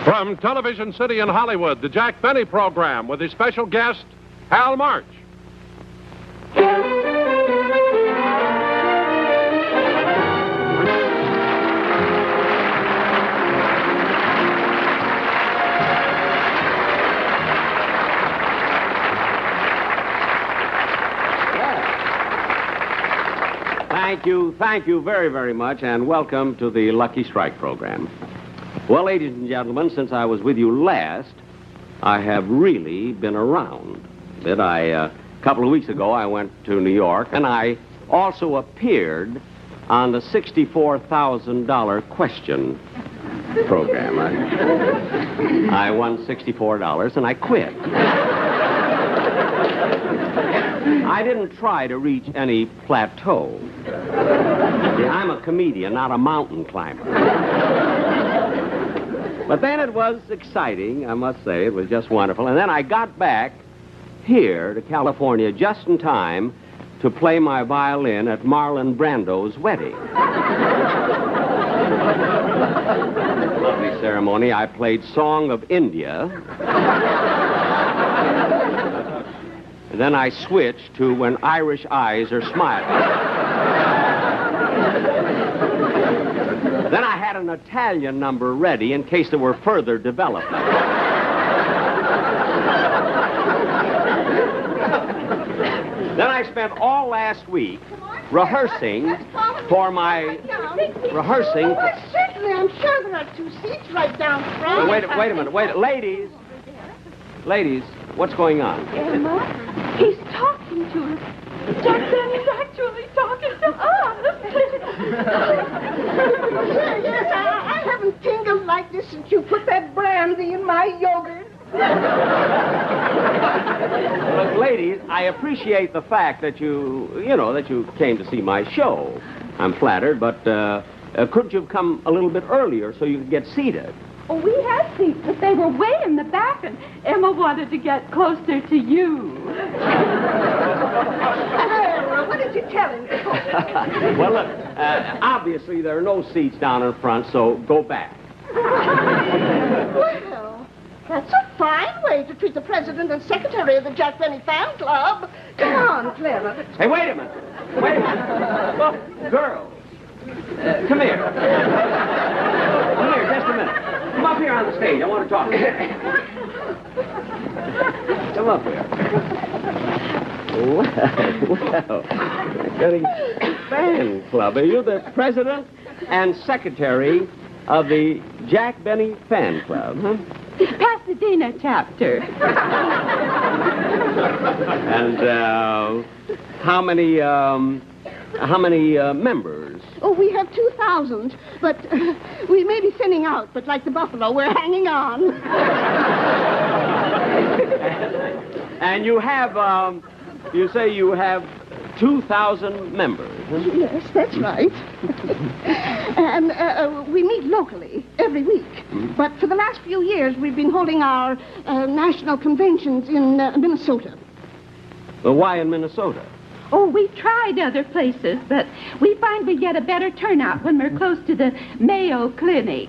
From Television City in Hollywood, the Jack Benny program with his special guest, Hal March. Thank you very, very much, and welcome to the Lucky Strike program. Well, ladies and gentlemen, since I was with you last, I have really been around. A couple of weeks ago, I went to New York, and I also appeared on the $64,000 question program. I won $64, and I quit. I didn't try to reach any plateau. I'm a comedian, not a mountain climber. But then it was exciting, I must say. It was just wonderful. And then I got back here to California just in time to play my violin at Marlon Brando's wedding. Lovely ceremony. I played Song of India. And then I switched to When Irish Eyes Are Smiling. Then I had an Italian number ready in case there were further developments. Then I spent all last week rehearsing for my... Rehearsing... Well, certainly, I'm sure there are 2 seats right down front. Wait a minute. Ladies, what's going on? Emma, he's talking to us. Jack Benny's actually talking to us. Yes, I haven't tingled like this since you put that brandy in my yogurt. Look, ladies, I appreciate the fact that you came to see my show. I'm flattered, but couldn't you have come a little bit earlier so you could get seated? Oh, we had seats, but they were way in the back, and Emma wanted to get closer to you. What did you tell him? Well, look, obviously there are no seats down in front, so go back. Well, that's a fine way to treat the president and secretary of the Jack Benny fan club. Come on, Clara. Hey, wait a minute. Look, girls, come here. Come here, just a minute. Come up here on the stage. I want to talk to you. Come up here. Well, Benny Fan Club. Are you the president and secretary of the Jack Benny Fan Club, huh? Pasadena chapter. And how many members? Oh, we have 2,000, but we may be thinning out, but like the buffalo, we're hanging on. And you have, you say you have 2,000 members. Huh? Yes, that's right. And we meet locally every week. Mm-hmm. But for the last few years, we've been holding our national conventions in Minnesota. Well, why in Minnesota? Oh, we've tried other places, but we find we get a better turnout when we're close to the Mayo Clinic.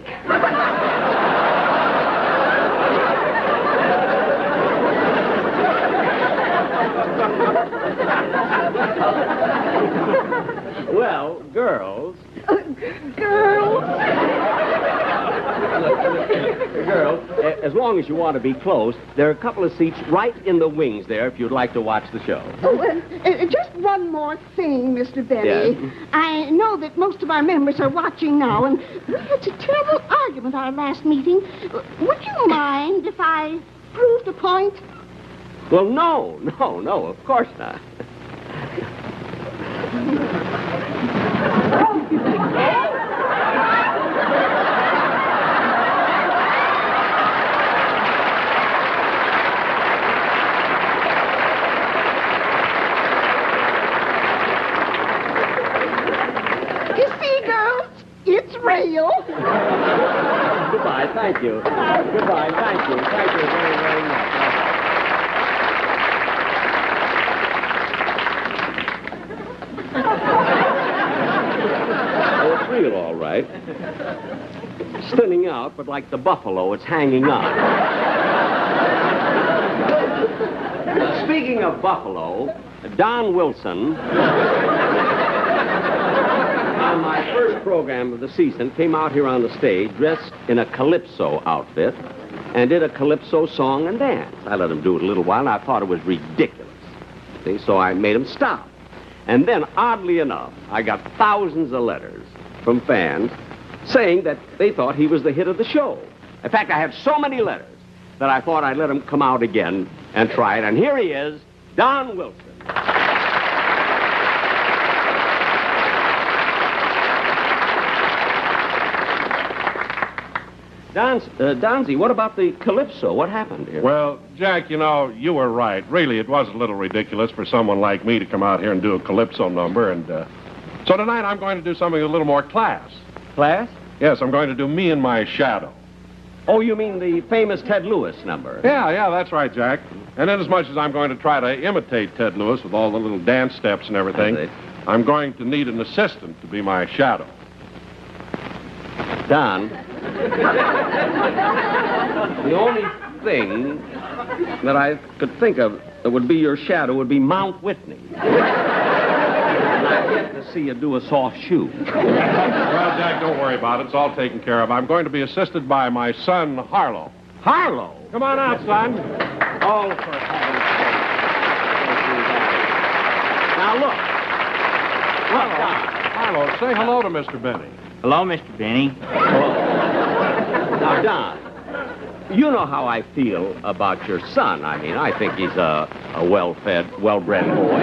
Well, girls... Girls? Girls, as long as you want to be close, there are a couple of seats right in the wings there if you'd like to watch the show. Oh, just one more thing, Mr. Benny. Yes? I know that most of our members are watching now, and we had a terrible argument at our last meeting. Would you mind if I proved a point? Well, no, of course not. You see, girls, it's real. Goodbye, thank you. Goodbye, thank you. Thank you very, very much. Oh, it's real, all right. thinning out, but like the buffalo, it's hanging on. Speaking of buffalo, Don Wilson, on my first program of the season, came out here on the stage dressed in a calypso outfit and did a calypso song and dance. I let him do it a little while, and I thought it was ridiculous. See, so I made him stop. And then, oddly enough, I got thousands of letters from fans saying that they thought he was the hit of the show. In fact, I have so many letters that I thought I'd let him come out again and try it. And here he is, Don Wilson. Donzie, what about the calypso? What happened here? Well, Jack, you know, you were right. Really, it was a little ridiculous for someone like me to come out here and do a calypso number. And so tonight I'm going to do something with a little more class. Class? Yes, I'm going to do Me and My Shadow. Oh, you mean the famous Ted Lewis number? Yeah, that's right, Jack. And inasmuch as I'm going to try to imitate Ted Lewis with all the little dance steps and everything, I'm going to need an assistant to be my shadow. Don, the only thing that I could think of that would be your shadow would be Mount Whitney. And I've yet to see you do a soft shoe. Well, Jack, don't worry about it. It's all taken care of. I'm going to be assisted by my son, Harlow. Harlow? Come on out, son. All for heaven's sake. Now, look. Look, Don. Harlow, say hello to Mr. Benny. Hello, Mr. Benny. Now, Don, you know how I feel about your son. I mean, I think he's a well-fed, well-bred boy.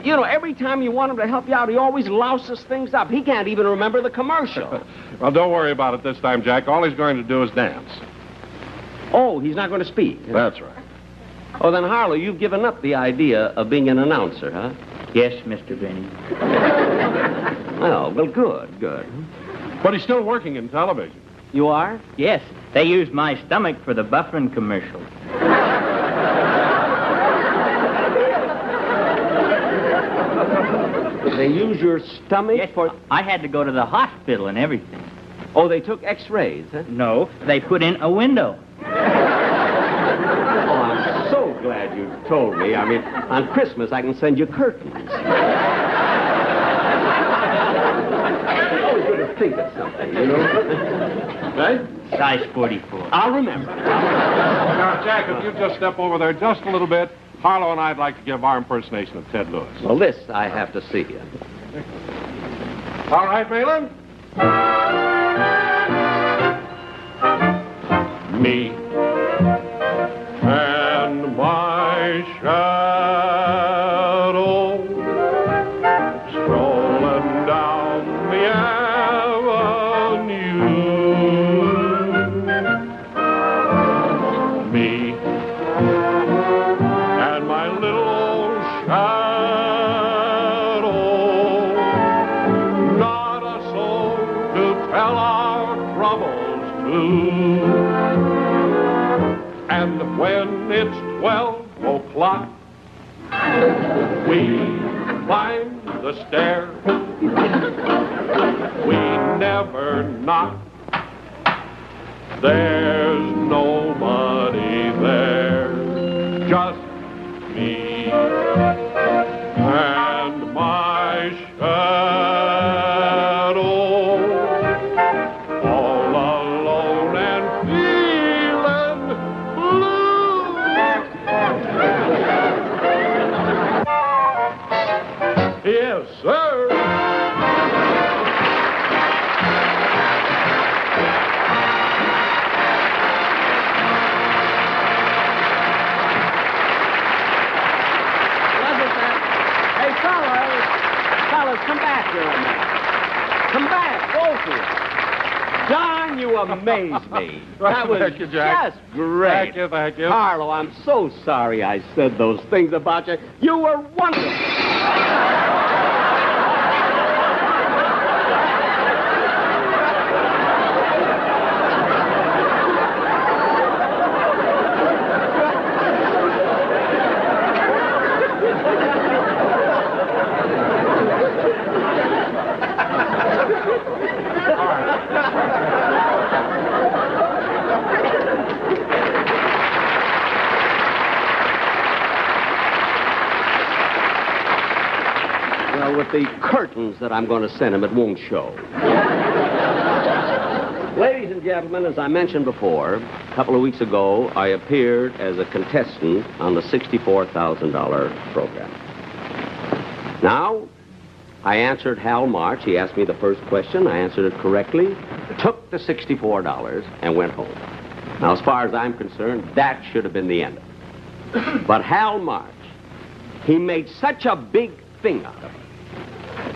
You know, every time you want him to help you out, he always louses things up. He can't even remember the commercial. Well, don't worry about it this time, Jack. All he's going to do is dance. Oh, he's not going to speak? That's right. Oh, then, Harlow, you've given up the idea of being an announcer, huh? Yes, Mr. Benny. Oh, well, good. But he's still working in television. You are? Yes, they used my stomach for the Bufferin commercial. They use your stomach Yes, for... I had to go to the hospital and everything. Oh, they took x-rays, huh? No, they put in a window. Oh, I'm so glad you told me. I mean, on Christmas, I can send you curtains. It's always good to think of something, you know? Right? Size 44. I'll remember. Now, Jack, if you just step over there just a little bit, Harlow and I'd like to give our impersonation of Ted Lewis. Well, this I have to see you. All right, Malin? Me and my shadow strolling down the avenue. Me and my little old shadow, not a soul to tell our troubles to. And when it's 12 o'clock, we climb the stair. We never knock. There's nobody there, just me and my shadow, all alone and feeling blue. Yes, sir. Hey, fellas, come back here a minute. Come back, both of you. Don, you amaze me. That was Thank you, Jack. just great. Thank you. Harlow, I'm so sorry I said those things about you. You were wonderful. the curtains that I'm going to send him, it won't show. Ladies and gentlemen, as I mentioned before, a couple of weeks ago, I appeared as a contestant on the $64,000 program. Now, I answered Hal March. He asked me the first question. I answered it correctly, took the $64, and went home. Now, as far as I'm concerned, that should have been the end of it. But Hal March, he made such a big thing out of it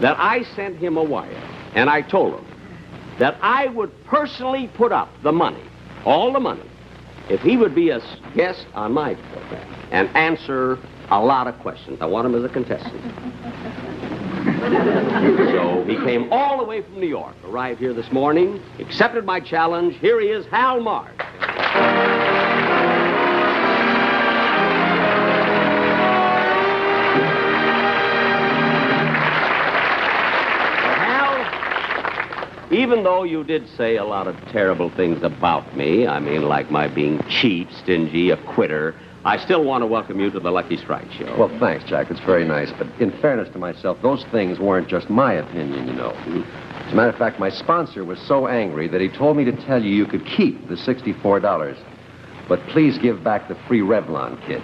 that I sent him a wire, and I told him that I would personally put up the money, all the money, if he would be a guest on my program and answer a lot of questions. I want him as a contestant. So he came all the way from New York, arrived here this morning, accepted my challenge. Here he is, Hal March. Even though you did say a lot of terrible things about me, I mean, like my being cheap, stingy, a quitter, I still want to welcome you to the Lucky Strike Show. Well, thanks, Jack. It's very nice. But in fairness to myself, those things weren't just my opinion, you know. As a matter of fact, my sponsor was so angry that he told me to tell you you could keep the $64. But please give back the free Revlon kit.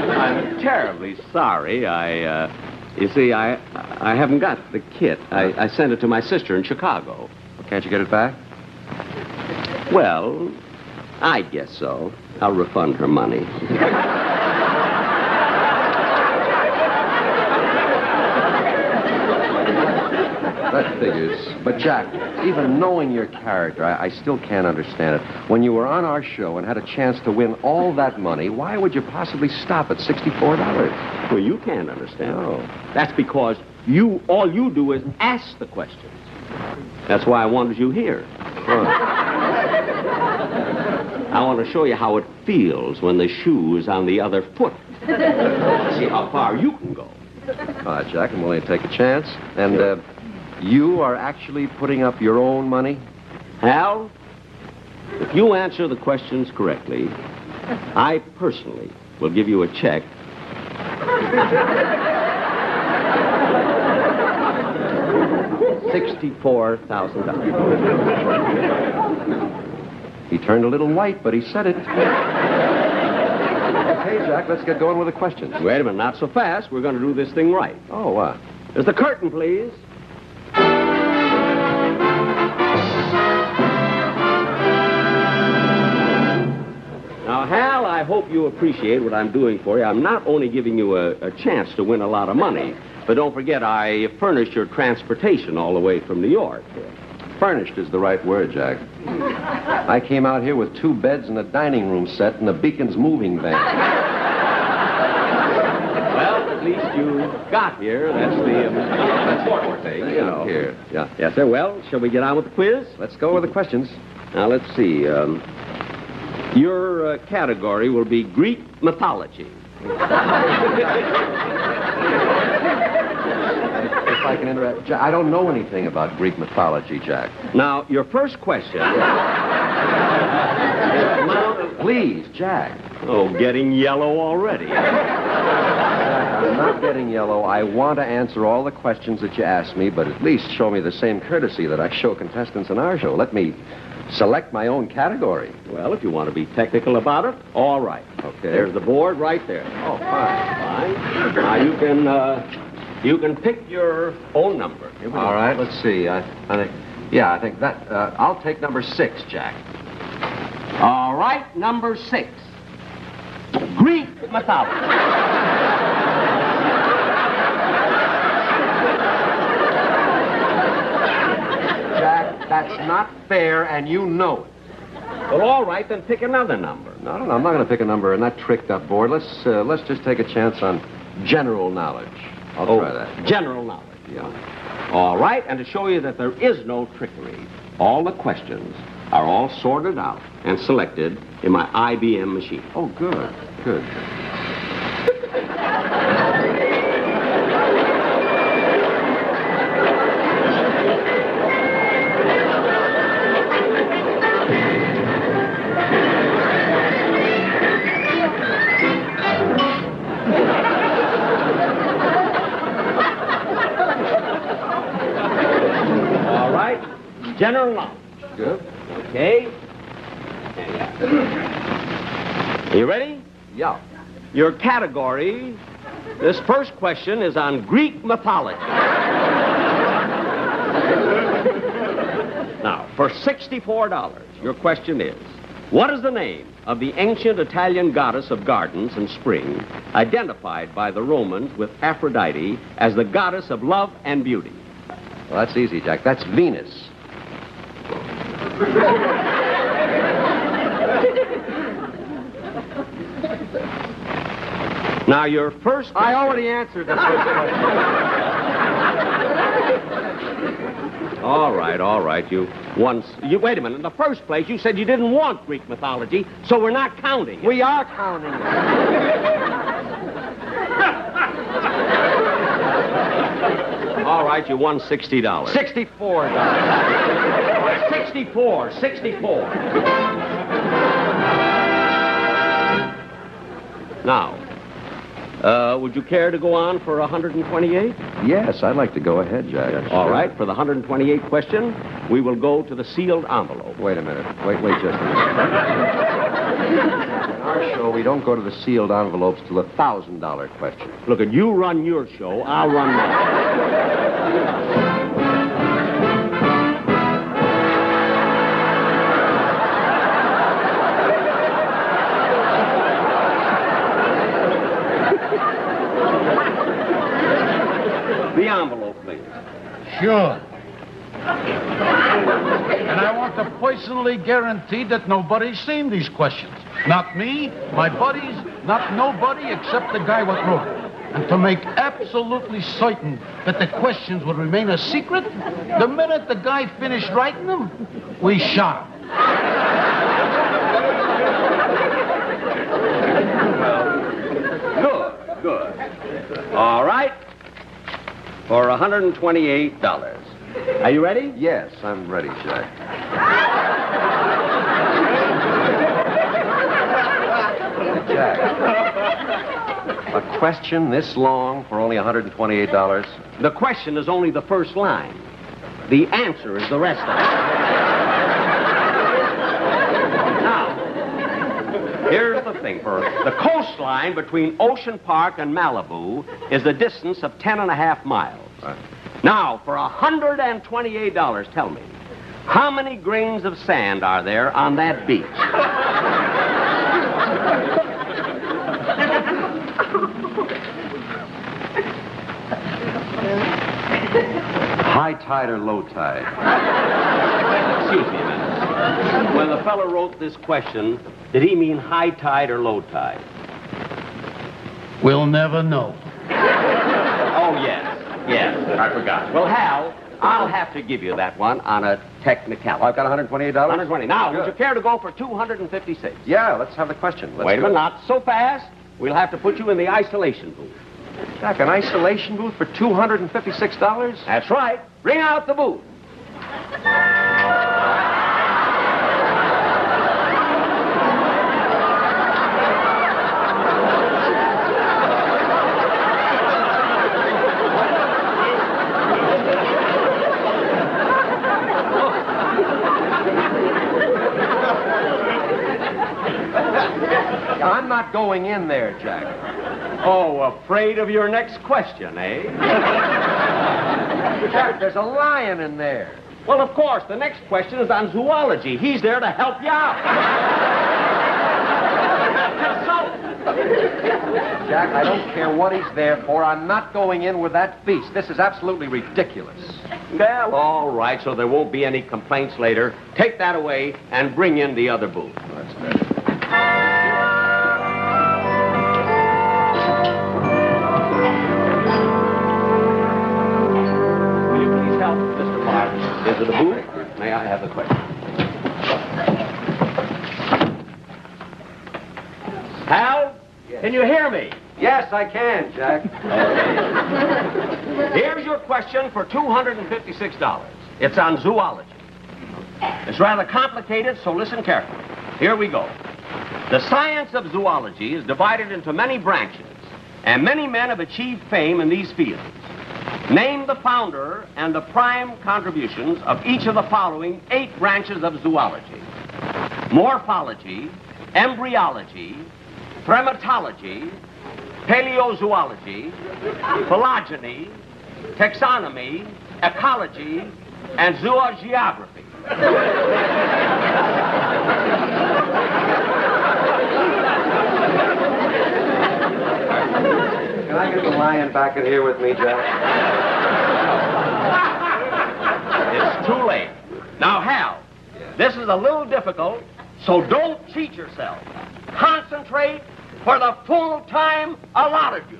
I'm terribly sorry. You see, I haven't got the kit. I sent it to my sister in Chicago. Well, can't you get it back? Well, I guess so. I'll refund her money. That figures. But, Jack, even knowing your character, I still can't understand it. When you were on our show and had a chance to win all that money, why would you possibly stop at $64? Well, you can't understand. No. That's because all you do is ask the questions. That's why I wanted you here. I want to show you how it feels when the shoe is on the other foot. See how far you can go. All right, Jack, I'm willing to take a chance. And, you are actually putting up your own money? Hal, if you answer the questions correctly, I personally will give you a check. $64,000. He turned a little white, but he said it. Okay, Jack, let's get going with the questions. Wait a minute, not so fast. We're going to do this thing right. Oh, what? There's the curtain, please. Now, Hal, I hope you appreciate what I'm doing for you. I'm not only giving you a chance to win a lot of money, but don't forget I furnished your transportation all the way from New York. Furnished is the right word, Jack. I came out here with 2 beds and a dining room set and a Beacon's moving van. Well, at least you got here. That's the important thing, you know. Here, yeah. Yes, sir. Well, shall we get on with the quiz? Let's go with the questions. Now, let's see. Your category will be Greek mythology. If I can interrupt, Jack, I don't know anything about Greek mythology, Jack. Now, your first question... Please, Jack. Oh, getting yellow already. I'm not getting yellow. I want to answer all the questions that you ask me, but at least show me the same courtesy that I show contestants in our show. Let me select my own category. Well, if you want to be technical about it, all right. Okay. There's the board right there. Oh, fine. Fine. Now, you can pick your own number. All right, let's see. I think that... I'll take number 6, Jack. All right, number 6. Greek mythology. Jack, that's not fair, and you know it. Well, all right, then pick another number. No, I'm not going to pick a number in that tricked up board. Let's just take a chance on general knowledge. I'll try that. General knowledge. Yeah. All right, and to show you that there is no trickery, all the questions are all sorted out and selected in my IBM machine. Oh, good. Good. General knowledge. Good. Okay. Are you ready? Yeah. Your category, this first question is on Greek mythology. Now, for $64, your question is, what is the name of the ancient Italian goddess of gardens and spring, identified by the Romans with Aphrodite as the goddess of love and beauty? Well, that's easy, Jack. That's Venus. Now, your first... I already answered the first question. All right. You wait a minute. In the first place, you said you didn't want Greek mythology, so we're not counting it. We are counting it. All right, you won $60. $64. 64. Now, would you care to go on for 128? Yes, I'd like to go ahead, Jack. All right, for the 128 question, we will go to the sealed envelope. Wait a minute. Wait just a minute. In our show, we don't go to the sealed envelopes till the $1,000 question. Look, you run your show, I'll run mine. The envelope, please. Sure. And I want to personally guarantee that nobody's seen these questions. Not me, my buddies, not nobody except the guy what wrote it. And to make absolutely certain that the questions would remain a secret, the minute the guy finished writing them, we shot him. Good. All right. For $128. Are you ready? Yes, I'm ready, Jack. Jack, a question this long for only $128? The question is only the first line. The answer is the rest of it. Now, here's the thing. For the coastline between Ocean Park and Malibu is a distance of 10.5 miles. Right. Now, for $128, tell me, how many grains of sand are there on that beach? High tide or low tide? Excuse me a minute. When the fellow wrote this question, did he mean high tide or low tide? We'll never know. Oh, yes, I forgot. Well, Hal, I'll have to give you that one on a technicality. I've got $128? 120. Now, Good. would you care to go for 256? Yeah, let's have the question. Wait a minute, not so fast. We'll have to put you in the isolation booth. Jack, an isolation booth for $256? That's right. Bring out the booth. I'm not going in there, Jack. Oh, afraid of your next question, eh? Jack, there's a lion in there. Well, of course, the next question is on zoology. He's there to help you out. Jack, I don't care what he's there for. I'm not going in with that beast. This is absolutely ridiculous. Well, all right, so there won't be any complaints later. Take that away and bring in the other booth. That's better. Will you please help Mr. Mark into the booth? May I have the question? Hal, can you hear me? Yes, I can, Jack. Here's your question for $256. It's on zoology. It's rather complicated, so listen carefully. Here we go. The science of zoology is divided into many branches, and many men have achieved fame in these fields. Name the founder and the prime contributions of each of the following 8 branches of zoology: morphology, embryology, trematology, paleozoology, phylogeny, taxonomy, ecology, and zoogeography. Can I get the lion back in here with me, Jack? It's too late. Now, Hal, this is a little difficult, so don't cheat yourself. Concentrate for the full time allotted you.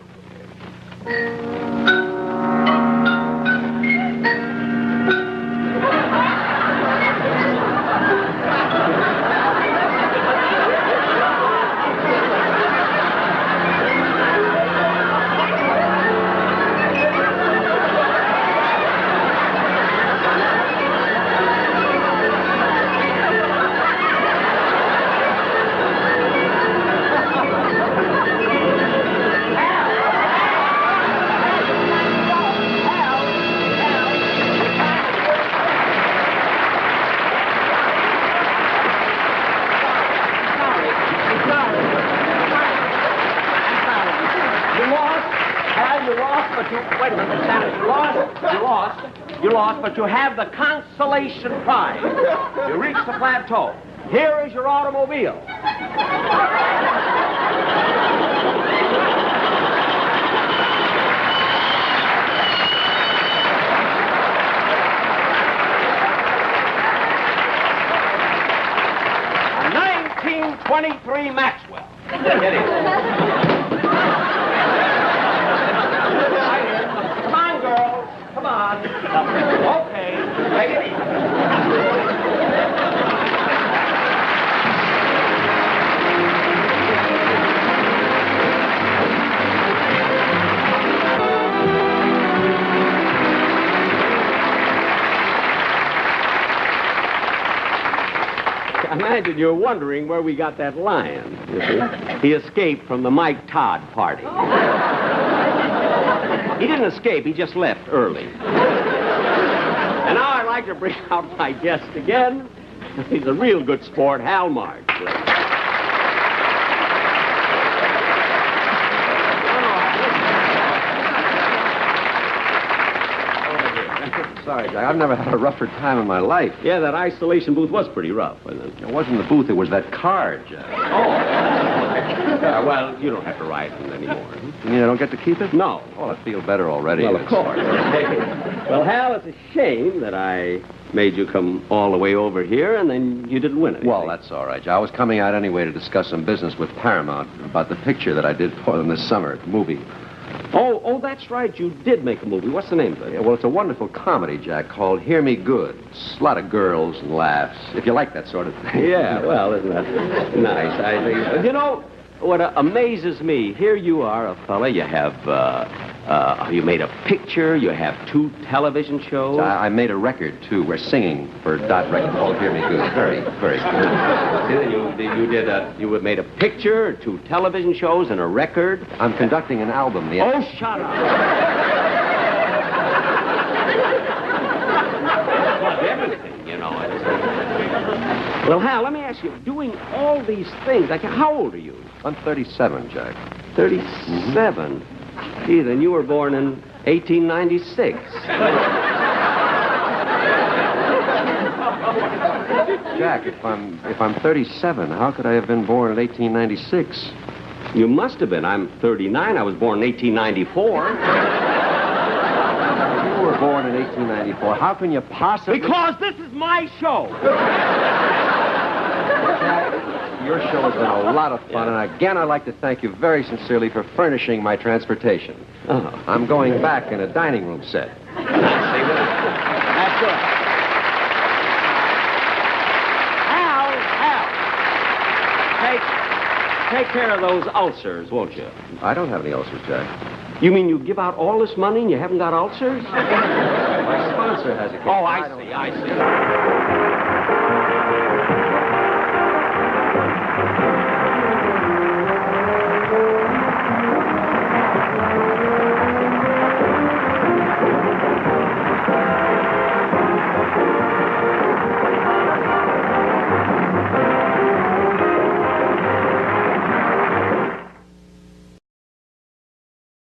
You lost, but you have the consolation prize. You reached the plateau. Here is your automobile. A 1923 Maxwell. Get in. Come on. Okay. Take it easy. I imagine you're wondering where we got that lion, you see. He escaped from the Mike Todd party. He didn't escape, he just left early. And now I'd like to bring out my guest again. He's a real good sport, Hal March. Sorry, Jack. I've never had a rougher time in my life. Yeah, that isolation booth was pretty rough, wasn't it? It wasn't the booth, it was that car, Jack. Oh. Well, you don't have to ride it anymore. You mean I don't get to keep it? No. Oh, I feel better already. Well, of course. Well, Hal, it's a shame that I made you come all the way over here and then you didn't win anything. Well, that's all right, Jack. I was coming out anyway to discuss some business with Paramount about the picture that I did for them this summer, the movie. Oh, that's right. You did make a movie. What's the name of it? Yeah, well, it's a wonderful comedy, Jack, called Hear Me Good. It's a lot of girls and laughs, if you like that sort of thing. Yeah, well, isn't that nice? I think. You know, what amazes me, here you are, a fella, you have, you made a picture, you have 2 television shows. I made a record, too. We're singing for Dot Record called Hear Me Good. Very, very good. You made a picture, 2 television shows, and a record. I'm conducting an album. Oh, shut up. Everything, you know. Well, Hal, let me ask you, doing all these things, how old are you? I'm 37, Jack. 37? Gee, then you were born in 1896. Jack, if I'm 37, how could I have been born in 1896? You must have been. I'm 39. I was born in 1894. You were born in 1894. How can you possibly... Because this is my show. Jack, your show has been a lot of fun, and again, I'd like to thank you very sincerely for furnishing my transportation. Oh. I'm going back in a dining room set. That's good. Hal, take care of those ulcers, won't you? I don't have any ulcers, Jack. You mean you give out all this money and you haven't got ulcers? My sponsor has a case. Oh, I see.